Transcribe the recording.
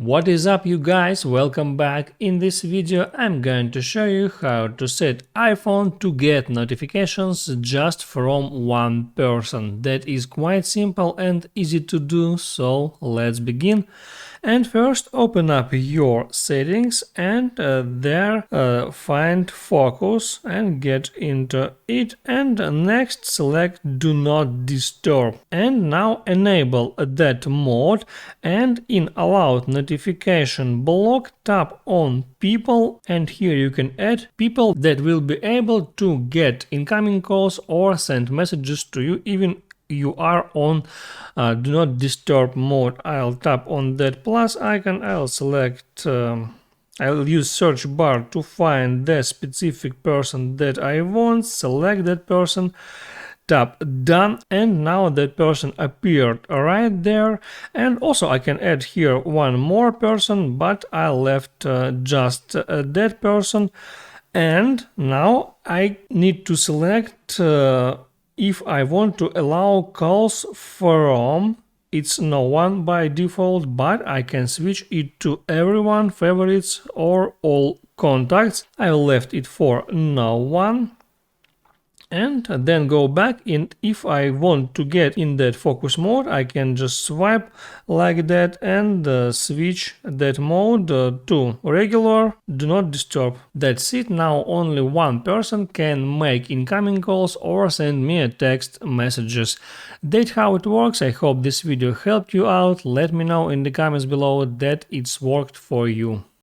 What is up, you guys? Welcome back. In this video I'm going to show you how to set iPhone to get notifications just from one person. That is quite simple and easy to do, so let's begin. And first open up your settings and there find focus and get into it, and next select do not disturb, and now enable that mode, and in allowed notification block tap on people, and here you can add people that will be able to get incoming calls or send messages to you even you are on do not disturb mode. I'll tap on that plus icon, I'll select I'll use search bar to find the specific person that I want, select that person, tap done, and now that person appeared right there. And also I can add here one more person, but I left just that person. And now I need to select if I want to allow calls from, it's no one by default, but I can switch it to everyone, favorites or all contacts. I left it for no one. And then go back, and if I want to get in that focus mode, I can just swipe like that and switch that mode to regular, do not disturb. That's it. Now only one person can make incoming calls or send me a text messages. That's how it works. I hope this video helped you out. Let me know in the comments below that it's worked for you.